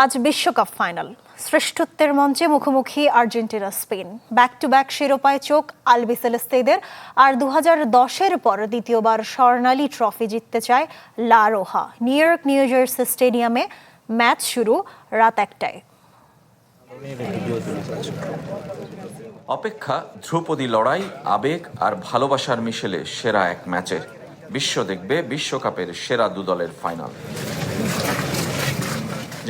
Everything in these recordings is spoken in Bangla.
আজ বিশ্বকাপ ফাইনাল। শ্রেষ্ঠত্বের মঞ্চে মুখোমুখি Argentina Spain. Back to back শিরোপায় চোখ আলবিসেলেস্তেদের। আর 2010-এর পর দ্বিতীয়বার স্বর্ণালী ট্রফি জিততে চায় লা রোহা। নিউ জার্সি স্টেডিয়ামে ম্যাচ শুরু রাত 1টায়। অপেক্ষা, ধ্রুপদী লড়াই, আবেগ আর ভালোবাসার মিশেলে সেরা এক ম্যাচের। বিশ্ব দেখবে বিশ্বকাপের সেরা দু দলের ফাইনাল।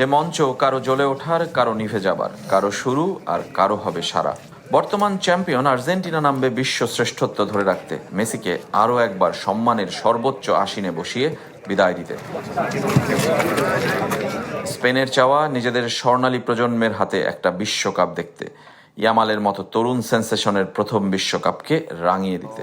যে মঞ্চ কারো জ্বলে ওঠার, কারো নিভে যাবার, কারো শুরু আর কারো হবে সারা। বর্তমান চ্যাম্পিয়ন আর্জেন্টিনা নামবে বিশ্ব শ্রেষ্ঠত্ব ধরে রাখতে, মেসিকে আরও একবার সম্মানের সর্বোচ্চ আসীনে বসিয়ে বিদায় দিতে। স্পেনের চাওয়া নিজেদের স্বর্ণালী প্রজন্মের হাতে একটা বিশ্বকাপ দেখতে, ইয়ামালের মতো তরুণ সেন্সেশনের প্রথম বিশ্বকাপকে রাঙিয়ে দিতে।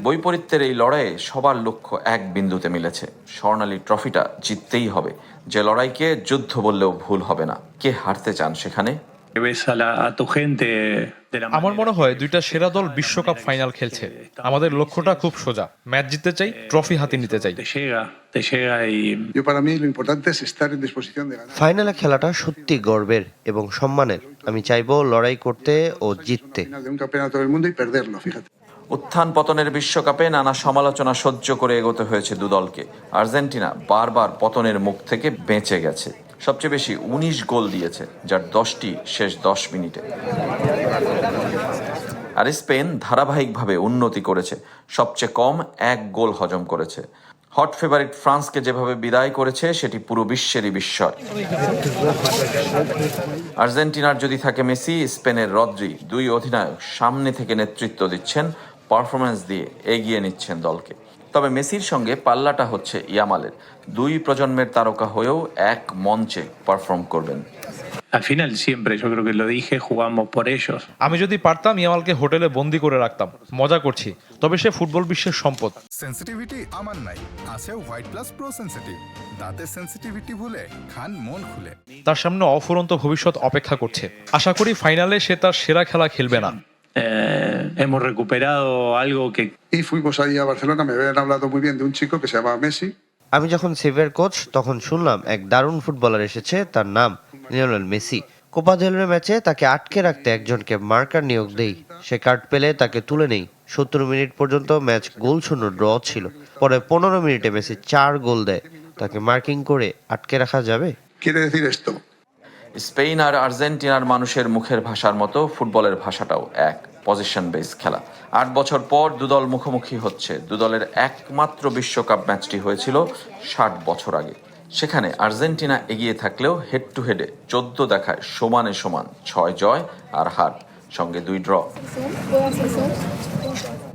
বৈপরীত্যের এই লড়াইয়ে সবার লক্ষ্য এক বিন্দুতে মিলেছে, স্বর্ণালী ট্রফিটা জিততেই হবে। যে লড়াইকে যুদ্ধ বললেও ভুল হবে না। কে হারতে চান সেখানে? আমার মনে হয় দুইটা সেরা দল বিশ্বকাপ ফাইনাল খেলছে। আমাদের লক্ষ্যটা খুব সোজা, ম্যাচ জিততে চাই, ট্রফি হাতে নিতে চাই। ফাইনালে খেলাটা সত্যি গর্বের এবং সম্মানের। আমি চাইবো লড়াই করতে ও জিততে। উত্থান পতনের বিশ্বকাপে নানা সমালোচনা সহ্য করে এগোতে হয়েছে দু দলকে। আর্জেন্টিনা বারবার পতনের মুখ থেকে বেঁচে গেছে। সবচেয়ে বেশি 19 গোল দিয়েছে, যার 10টি শেষ 10 মিনিটে। আর স্পেন ধারাবাহিকভাবে উন্নতি করেছে, সবচেয়ে কম 1 গোল হজম করেছে। হট ফেভারিট ফ্রান্সকে যেভাবে বিদায় করেছে সেটি পুরো বিশ্বেরই বিস্ময়। আর্জেন্টিনার যদি থাকে মেসি, স্পেনের রদ্রি, দুই অধিনায়ক সামনে থেকে নেতৃত্ব দিচ্ছেন, পারফরমেন্স দিয়ে এগিয়ে নিচ্ছেন দলকে। তবে মেসির সঙ্গে পাল্লাটা হচ্ছে ইয়ামালের। দুই প্রজন্মের তারকা হয়েও এক মঞ্চে পারফর্ম করবেন। আমি যদি পারতাম ইয়ামালকে হোটেলে বন্দি করে রাখতাম। মজা করছি, তবে সে ফুটবল বিশ্বের সম্পদ। সেনসিটিভিটি আমার নাই, আছে হোয়াইট প্লাস প্রো সেনসিটিভ। দাঁতের সেনসিটিভিটি ভুলে খান মন খুলে। তার সামনে অফুরন্ত ভবিষ্যৎ অপেক্ষা করছে। আশা করি ফাইনালে সে তার সেরা খেলা খেলবে না। Hemos recuperado algo que... Y fuimos ahí a Barcelona, me habían hablado muy bien de un chico que se llama Messi. আমি যখন সেভিয়ার কোচ, তখন শুনলাম এক দারুণ ফুটবলার এসেছে, তার নাম লিওনেল মেসি। কোপা দেল রে ম্যাচে তাকে আটকে রাখতে একজনকে মার্কার নিয়োগ দেই। সে কার্ড পেলে তাকে তুলে নেই। 70 মিনিট পর্যন্ত ম্যাচ গোলশূন্য ড্র ছিল। পরে 15 মিনিটে মেসি 4 গোল দেয়। তাকে মার্কিং করে আটকে রাখা যাবে? Quiere decir esto. স্পেন আর আর্জেন্টিনার মানুষের মুখের ভাষার মতো ফুটবলের ভাষাটাও এক, পজিশন বেস খেলা। 8 বছর পর দুদল মুখোমুখি হচ্ছে। দুদলের একমাত্র বিশ্বকাপ ম্যাচটি হয়েছিল 60 বছর আগে। সেখানে আর্জেন্টিনা এগিয়ে থাকলেও হেড টু হেডে 14 দেখায় সমানে সমান, 6 জয় আর হার, সঙ্গে 2 ড্র।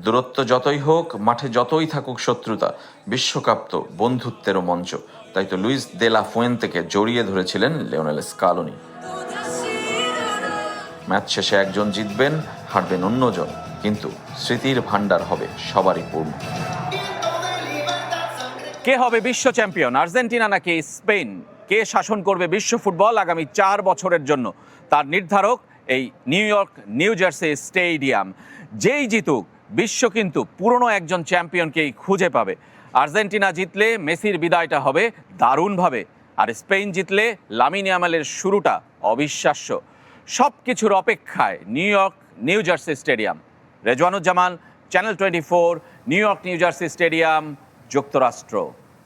দূরত্ব যতই হোক, মাঠে যতই থাকুক শত্রুতা, বিশ্বকাপ তো বন্ধুত্বেরও মঞ্চ। তাই তো লুইস দে লা ফুয়েন্তেকে জড়িয়ে ধরেছিলেন লিওনেল স্কালোনি। ম্যাচ শেষে একজন জিতবেন, হারবেন অন্যজন, কিন্তু স্মৃতির ভান্ডার হবে সবারই পূর্ণ। কে হবে বিশ্ব চ্যাম্পিয়ন, আর্জেন্টিনা নাকি স্পেন? কে শাসন করবে বিশ্ব ফুটবল আগামী 4 বছরের জন্য? তার নির্ধারক এই নিউ জার্সি স্টেডিয়াম। যেই জিতুক, বিশ্ব কিন্তু পুরনো একজন চ্যাম্পিয়নকেই খুঁজে পাবে। আর্জেন্টিনা জিতলে মেসির বিদায়টা হবে দারুণভাবে, আর স্পেন জিতলে লামিন ইয়ামালের শুরুটা অবিশ্বাস্য। সব কিছুর অপেক্ষায় new jersey stadium. Rezwanuzzaman, channel 24, new jersey stadium, যুক্তরাষ্ট্র।